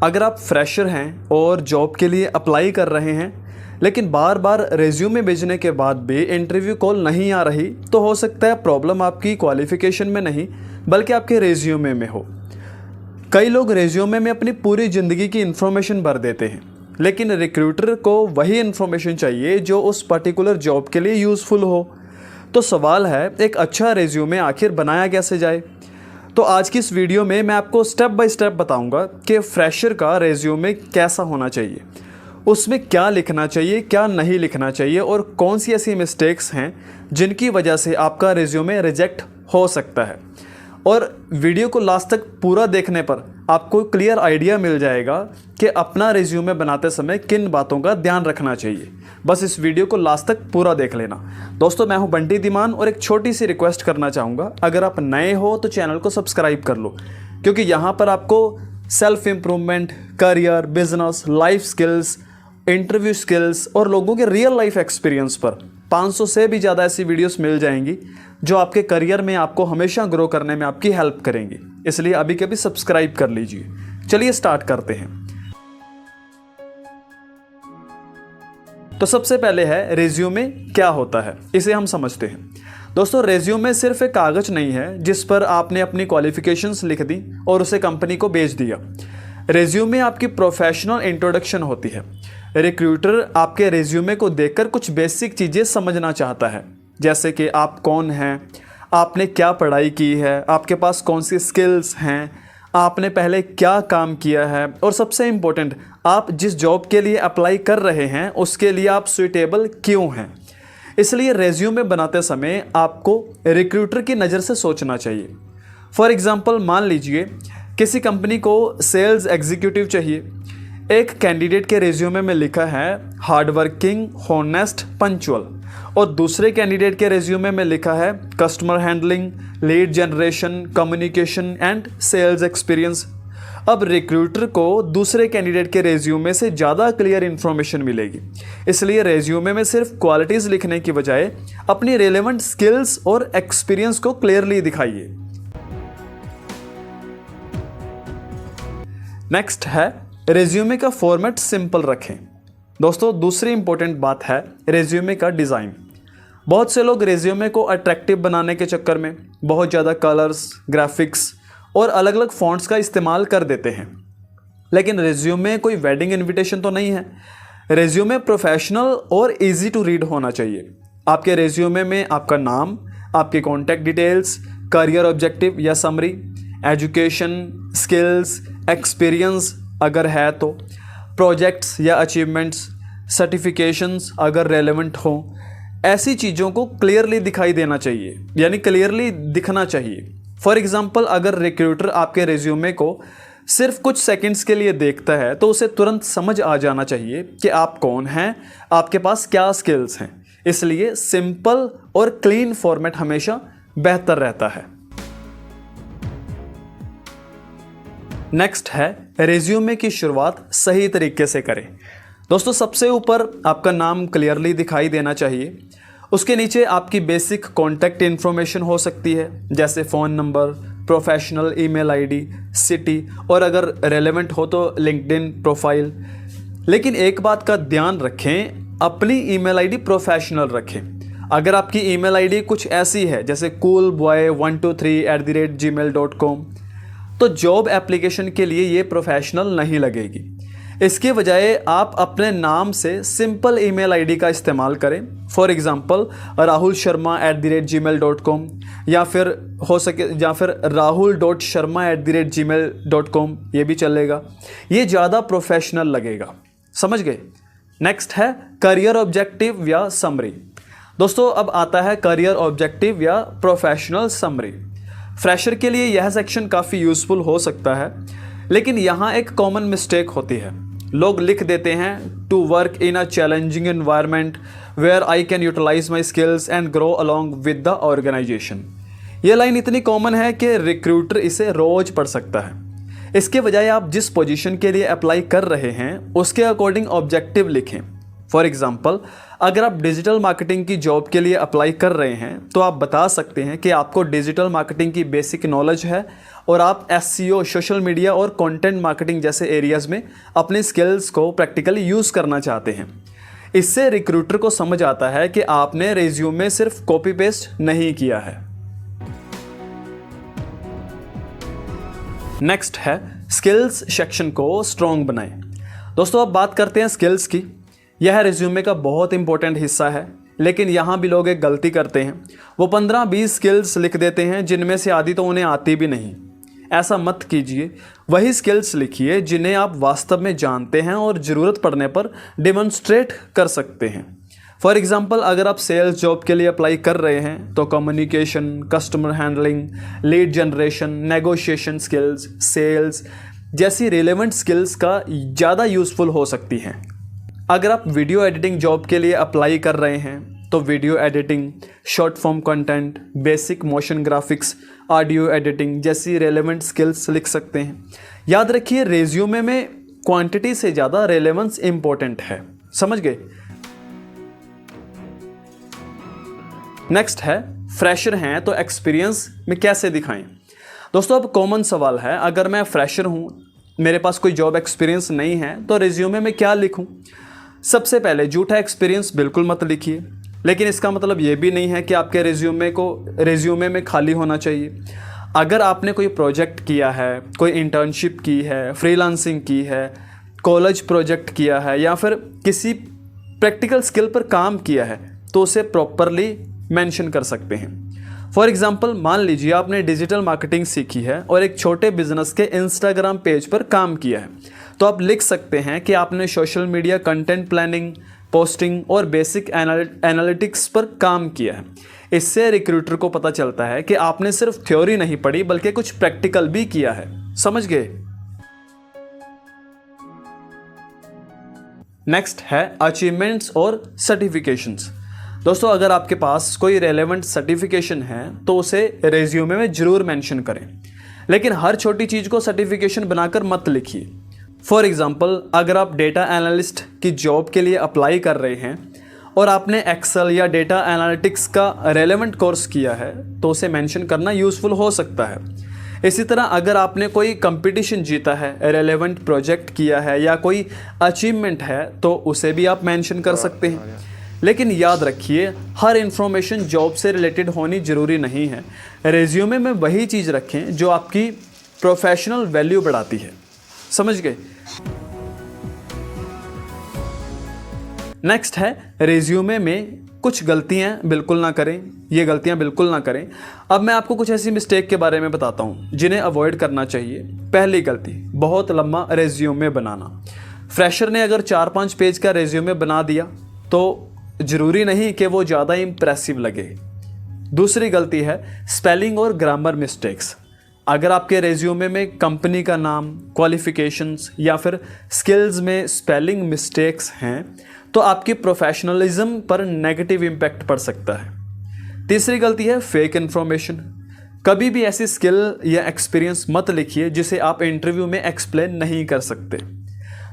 अगर आप फ्रेशर हैं और जॉब के लिए अप्लाई कर रहे हैं लेकिन बार बार रेज्यूमे भेजने के बाद भी इंटरव्यू कॉल नहीं आ रही, तो हो सकता है प्रॉब्लम आपकी क्वालिफ़िकेशन में नहीं बल्कि आपके रेज्यूमे में हो। कई लोग रेज्यूमे में अपनी पूरी ज़िंदगी की इन्फॉर्मेशन भर देते हैं, लेकिन रिक्रूटर को वही इन्फॉर्मेशन चाहिए जो उस पर्टिकुलर जॉब के लिए यूज़फुल हो। तो सवाल है, एक अच्छा रेज्यूमे आखिर बनाया कैसे जाए? तो आज की इस वीडियो में मैं आपको स्टेप बाय स्टेप बताऊंगा कि फ्रेशर का रेज्यूमे कैसा होना चाहिए, उसमें क्या लिखना चाहिए, क्या नहीं लिखना चाहिए और कौन सी ऐसी मिस्टेक्स हैं जिनकी वजह से आपका रेज्यूमे रिजेक्ट हो सकता है। और वीडियो को लास्ट तक पूरा देखने पर आपको क्लियर आइडिया मिल जाएगा कि अपना रेज्यूमे बनाते समय किन बातों का ध्यान रखना चाहिए। बस इस वीडियो को लास्ट तक पूरा देख लेना। दोस्तों, मैं हूं बंटी धीमान और एक छोटी सी रिक्वेस्ट करना चाहूँगा, अगर आप नए हो तो चैनल को सब्सक्राइब कर लो, क्योंकि यहाँ पर आपको self improvement, career, business, life skills, interview skills और लोगों के रियल लाइफ एक्सपीरियंस पर 500 से भी ज़्यादा ऐसी वीडियोस मिल जाएंगी जो आपके करियर में आपको हमेशा ग्रो करने में आपकी हेल्प करेंगी। इसलिए अभी कभी सब्सक्राइब कर लीजिए। चलिए स्टार्ट करते हैं। तो सबसे पहले है रेज्यूमे क्या होता है, इसे हम समझते हैं। दोस्तों, रेज्यूमे सिर्फ एक कागज नहीं है जिस पर आपने अपनी क्वालिफिकेशंस लिख दी और उसे कंपनी को भेज दिया। रेज्यूमे आपकी प्रोफेशनल इंट्रोडक्शन होती है। रिक्रूटर आपके रेज्यूमे को देखकर कुछ बेसिक चीज़ें समझना चाहता है, जैसे कि आप कौन हैं, आपने क्या पढ़ाई की है, आपके पास कौन सी स्किल्स हैं, आपने पहले क्या काम किया है और सबसे इम्पोर्टेंट, आप जिस जॉब के लिए अप्लाई कर रहे हैं उसके लिए आप सुइटेबल क्यों हैं। इसलिए रेज्यूमे बनाते समय आपको रिक्रूटर की नज़र से सोचना चाहिए। फॉर एग्ज़ाम्पल, मान लीजिए किसी कंपनी को सेल्स एग्जीक्यूटिव चाहिए। एक कैंडिडेट के रेज्यूमे में लिखा है हार्ड वर्किंग, हॉनेस्ट, पंचुअल, और दूसरे कैंडिडेट के रेज्यूमे में लिखा है customer handling, lead generation, communication and sales experience. अब रिक्रूटर को दूसरे कैंडिडेट के रेज्यूमे से ज़्यादा क्लियर इन्फॉर्मेशन मिलेगी। इसलिए रेज्यूमे में सिर्फ क्वालिटीज़ लिखने की बजाय अपनी रेलेवेंट स्किल्स और एक्सपीरियंस को क्लियरली दिखाइए। नेक्स्ट है रेज्यूमे का फॉर्मेट सिंपल रखें। दोस्तों, दूसरी इंपॉर्टेंट बात है रेज्यूमे का डिज़ाइन। बहुत से लोग रेज्यूमे को अट्रैक्टिव बनाने के चक्कर में बहुत ज़्यादा कलर्स, ग्राफिक्स और अलग अलग फॉन्ट्स का इस्तेमाल कर देते हैं, लेकिन रेज्यूमे कोई वेडिंग इनविटेशन तो नहीं है। रेज्यूमे प्रोफेशनल और इजी टू रीड होना चाहिए। आपके रेज्यूमे में आपका नाम, आपके कॉन्टैक्ट डिटेल्स, करियर ऑब्जेक्टिव या समरी, एजुकेशन, स्किल्स, एक्सपीरियंस अगर है तो, प्रोजेक्ट्स या अचीवमेंट्स, सर्टिफिकेशंस अगर रेलेवेंट हो, ऐसी चीज़ों को क्लियरली दिखाई देना चाहिए, यानी क्लियरली दिखना चाहिए। फॉर एग्जांपल, अगर रिक्रूटर आपके रेज्यूमे को सिर्फ कुछ सेकंड्स के लिए देखता है तो उसे तुरंत समझ आ जाना चाहिए कि आप कौन हैं, आपके पास क्या स्किल्स हैं। इसलिए सिंपल और क्लीन फॉर्मेट हमेशा बेहतर रहता है। नेक्स्ट है रेज्यूमे की शुरुआत सही तरीके से करें। दोस्तों, सबसे ऊपर आपका नाम क्लियरली दिखाई देना चाहिए। उसके नीचे आपकी बेसिक कॉन्टैक्ट इन्फॉर्मेशन हो सकती है, जैसे phone number, professional email ID, city और अगर रेलेवेंट हो तो लिंक्डइन प्रोफाइल। लेकिन एक बात का ध्यान रखें, अपनी ईमेल आईडी प्रोफेशनल रखें। अगर आपकी ईमेल आईडी कुछ ऐसी है जैसे coolboy123@gmail.com, तो जॉब एप्लीकेशन के लिए ये प्रोफेशनल नहीं लगेगी। इसके बजाय आप अपने नाम से सिंपल ईमेल आईडी का इस्तेमाल करें। फॉर एग्जांपल, rahulsharma@gmail.com या फिर हो सके rahul.sharma@gmail.com, ये भी चलेगा। ये ज़्यादा प्रोफेशनल लगेगा। समझ गए? नेक्स्ट है करियर ऑब्जेक्टिव या समरी। दोस्तों, अब आता है करियर ऑब्जेक्टिव या प्रोफेशनल समरी। फ्रेशर के लिए यह सेक्शन काफ़ी यूज़फुल हो सकता है, लेकिन यहाँ एक कॉमन मिस्टेक होती है। लोग लिख देते हैं to work in a challenging environment where I can utilize my skills and grow along with the organization. ये लाइन इतनी कॉमन है कि रिक्रूटर इसे रोज पढ़ सकता है। इसके बजाय आप जिस पोजीशन के लिए अप्लाई कर रहे हैं उसके अकॉर्डिंग ऑब्जेक्टिव लिखें। फॉर एग्जाम्पल, अगर आप डिजिटल मार्केटिंग की जॉब के लिए अप्लाई कर रहे हैं तो आप बता सकते हैं कि आपको डिजिटल मार्केटिंग की बेसिक नॉलेज है और आप SEO, सोशल मीडिया और कंटेंट मार्केटिंग जैसे एरियाज़ में अपने स्किल्स को प्रैक्टिकली यूज़ करना चाहते हैं। इससे रिक्रूटर को समझ आता है कि आपने रिज्यूम में सिर्फ कॉपी पेस्ट नहीं किया है। नेक्स्ट है स्किल्स सेक्शन को स्ट्रॉन्ग बनाएं। दोस्तों अब बात करते हैं स्किल्स की। यह रिज्यूमे का बहुत इंपॉर्टेंट हिस्सा है, लेकिन यहाँ भी लोग एक गलती करते हैं। वो 15-20 स्किल्स लिख देते हैं जिनमें से आधी तो उन्हें आती भी नहीं। ऐसा मत कीजिए, वही स्किल्स लिखिए जिन्हें आप वास्तव में जानते हैं और ज़रूरत पड़ने पर डेमोन्स्ट्रेट कर सकते हैं। फॉर एग्जांपल, अगर आप सेल्स जॉब के लिए अप्लाई कर रहे हैं तो communication, customer handling, lead generation, negotiation skills, sales जैसी रिलेवेंट स्किल्स का ज़्यादा यूज़फुल हो सकती हैं। अगर आप वीडियो एडिटिंग जॉब के लिए अप्लाई कर रहे हैं तो video editing, short form content, basic motion graphics, audio editing जैसी रेलेवेंट स्किल्स लिख सकते हैं। याद रखिए, रिज्यूमे में क्वांटिटी से ज़्यादा रेलेवेंस इंपॉर्टेंट है। समझ गए? नेक्स्ट है फ्रेशर हैं तो एक्सपीरियंस में कैसे दिखाएं। दोस्तों अब कॉमन सवाल है, अगर मैं फ्रेशर हूँ, मेरे पास कोई जॉब एक्सपीरियंस नहीं है, तो रिज्यूमे में क्या लिखूँ? सबसे पहले झूठा एक्सपीरियंस बिल्कुल मत लिखिए, लेकिन इसका मतलब ये भी नहीं है कि आपके रिज्यूमे में खाली होना चाहिए। अगर आपने कोई प्रोजेक्ट किया है, कोई इंटर्नशिप की है, फ्रीलांसिंग की है, कॉलेज प्रोजेक्ट किया है या फिर किसी प्रैक्टिकल स्किल पर काम किया है, तो उसे प्रॉपरली मेंशन कर सकते हैं। फॉर एग्जांपल, मान लीजिए आपने डिजिटल मार्केटिंग सीखी है और एक छोटे बिजनेस के इंस्टाग्राम पेज पर काम किया है, तो आप लिख सकते हैं कि आपने social media content planning, posting और बेसिक एनालिटिक्स पर काम किया है। इससे रिक्रूटर को पता चलता है कि आपने सिर्फ थ्योरी नहीं पढ़ी बल्कि कुछ प्रैक्टिकल भी किया है। समझ गए? नेक्स्ट है अचीवमेंट्स और सर्टिफिकेशंस। दोस्तों अगर आपके पास कोई रेलेवेंट सर्टिफिकेशन है तो उसे रेज्यूमे में ज़रूर मेंशन करें, लेकिन हर छोटी चीज़ को सर्टिफिकेशन बनाकर मत लिखिए। फॉर एग्जांपल, अगर आप डेटा एनालिस्ट की जॉब के लिए अप्लाई कर रहे हैं और आपने एक्सेल या डेटा एनालिटिक्स का रेलेवेंट कोर्स किया है तो उसे मेंशन करना यूज़फुल हो सकता है। इसी तरह अगर आपने कोई कंपटीशन जीता है, रेलेवेंट प्रोजेक्ट किया है या कोई अचीवमेंट है तो उसे भी आप मेंशन कर सकते हैं। लेकिन याद रखिए, हर इन्फॉर्मेशन जॉब से रिलेटेड होनी ज़रूरी नहीं है। रेज्यूमे में वही चीज़ रखें जो आपकी प्रोफेशनल वैल्यू बढ़ाती है। समझ गए? नेक्स्ट है रेज्यूमे में कुछ गलतियां बिल्कुल ना करें। ये गलतियां बिल्कुल ना करें। अब मैं आपको कुछ ऐसी मिस्टेक के बारे में बताता हूं जिन्हें अवॉइड करना चाहिए। पहली गलती, बहुत लंबा रेज्यूमे बनाना। फ्रेशर ने अगर 4-5 पेज का रेज्यूमे बना दिया तो ज़रूरी नहीं कि वो ज़्यादा इंप्रेसिव लगे। दूसरी गलती है स्पेलिंग और ग्रामर मिस्टेक्स। अगर आपके रेज्यूमे में कंपनी का नाम, क्वालिफिकेशंस या फिर स्किल्स में स्पेलिंग मिस्टेक्स हैं तो आपकी प्रोफेशनलिज्म पर नेगेटिव इम्पैक्ट पड़ सकता है। तीसरी गलती है फेक इन्फॉर्मेशन। कभी भी ऐसी स्किल या एक्सपीरियंस मत लिखिए जिसे आप इंटरव्यू में एक्सप्लेन नहीं कर सकते।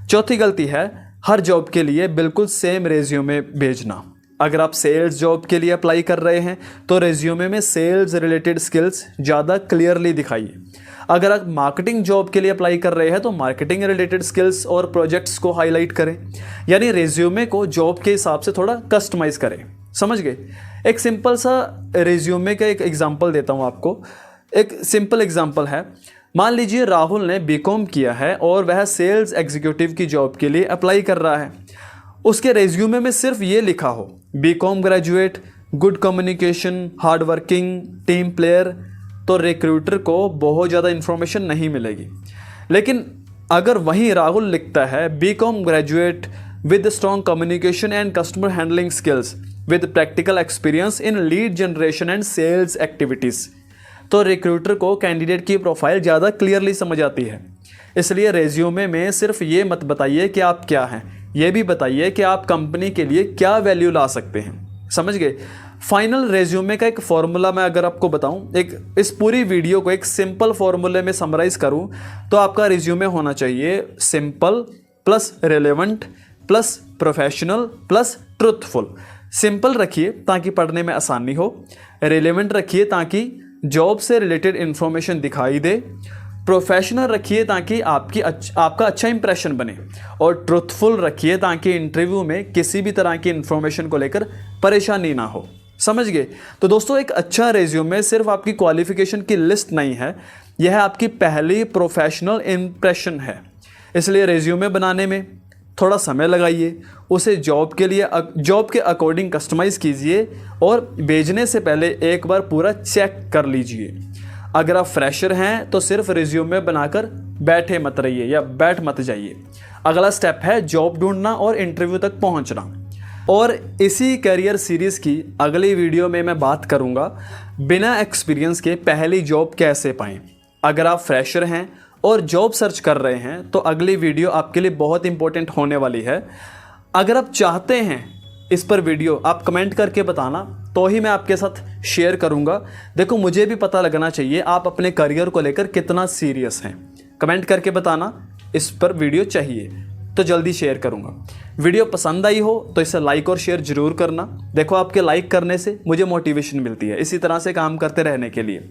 चौथी गलती है हर जॉब के लिए बिल्कुल सेम रेज्यूमे भेजना। अगर आप सेल्स जॉब के लिए अप्लाई कर रहे हैं तो रेज्यूमे में सेल्स रिलेटेड स्किल्स ज़्यादा क्लियरली दिखाइए। अगर आप मार्केटिंग जॉब के लिए अप्लाई कर रहे हैं तो मार्केटिंग रिलेटेड स्किल्स और प्रोजेक्ट्स को हाईलाइट करें। यानी रेज्यूमे को जॉब के हिसाब से थोड़ा कस्टमाइज़ करें। समझ गए? एक सिंपल सा रेज्यूमे का एक एग्जांपल देता हूँ आपको। एक सिंपल एग्जांपल है, मान लीजिए राहुल ने बीकॉम किया है और वह सेल्स एग्जीक्यूटिव की जॉब के लिए अप्लाई कर रहा है। उसके रेज्यूमे में सिर्फ ये लिखा हो BCom graduate, good communication, hard working, team player, तो रिक्रूटर को बहुत ज़्यादा इन्फॉर्मेशन नहीं मिलेगी। लेकिन अगर वहीं राहुल लिखता है BCom graduate with strong communication and customer handling skills with practical experience in lead generation and sales activities, तो रिक्रूटर को कैंडिडेट की प्रोफाइल ज़्यादा क्लियरली समझ आती है। इसलिए रेज्यूमे में सिर्फ ये मत बताइए कि आप क्या हैं, ये भी बताइए कि आप कंपनी के लिए क्या वैल्यू ला सकते हैं। समझ गए? फाइनल रेज्यूमे का एक फॉर्मूला मैं अगर आपको बताऊं, इस पूरी वीडियो को एक सिंपल फॉर्मूले में समराइज़ करूं तो आपका रेज्यूमे होना चाहिए simple plus relevant plus professional plus truthful. Simple रखिए ताकि पढ़ने में आसानी हो, रेलेवेंट रखिए ताकि जॉब से रिलेटेड इन्फॉर्मेशन दिखाई दे, प्रोफेशनल रखिए ताकि आपका अच्छा इंप्रेशन बने, और ट्रुथफुल रखिए ताकि इंटरव्यू में किसी भी तरह की इन्फॉर्मेशन को लेकर परेशानी ना हो। समझ गए? तो दोस्तों, एक अच्छा रेज्यूमे सिर्फ आपकी क्वालिफिकेशन की लिस्ट नहीं है, यह आपकी पहली प्रोफेशनल इंप्रेशन है। इसलिए रेज्यूमे बनाने में थोड़ा समय लगाइए, उसे जॉब के अकॉर्डिंग कस्टमाइज़ कीजिए और भेजने से पहले एक बार पूरा चेक कर लीजिए। अगर आप फ्रेशर हैं तो सिर्फ रिज्यूमे बनाकर बैठ मत जाइए। अगला स्टेप है जॉब ढूंढना और इंटरव्यू तक पहुंचना। और इसी करियर सीरीज़ की अगली वीडियो में मैं बात करूंगा बिना एक्सपीरियंस के पहली जॉब कैसे पाएं। अगर आप फ्रेशर हैं और जॉब सर्च कर रहे हैं तो अगली वीडियो आपके लिए बहुत इंपॉर्टेंट होने वाली है। अगर आप चाहते हैं इस पर वीडियो, आप कमेंट करके बताना, तो ही मैं आपके साथ शेयर करूंगा। देखो, मुझे भी पता लगना चाहिए आप अपने करियर को लेकर कितना सीरियस हैं। कमेंट करके बताना इस पर वीडियो चाहिए तो जल्दी शेयर करूंगा। वीडियो पसंद आई हो तो इसे लाइक और शेयर जरूर करना। देखो, आपके लाइक करने से मुझे मोटिवेशन मिलती है इसी तरह से काम करते रहने के लिए।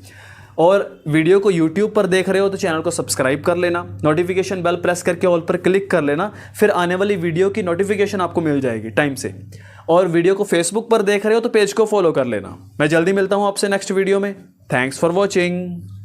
और वीडियो को YouTube पर देख रहे हो तो चैनल को सब्सक्राइब कर लेना, नोटिफिकेशन बेल प्रेस करके ऑल पर क्लिक कर लेना, फिर आने वाली वीडियो की नोटिफिकेशन आपको मिल जाएगी टाइम से। और वीडियो को फेसबुक पर देख रहे हो तो पेज को फॉलो कर लेना। मैं जल्दी मिलता हूँ आपसे नेक्स्ट वीडियो में। Thanks for watching.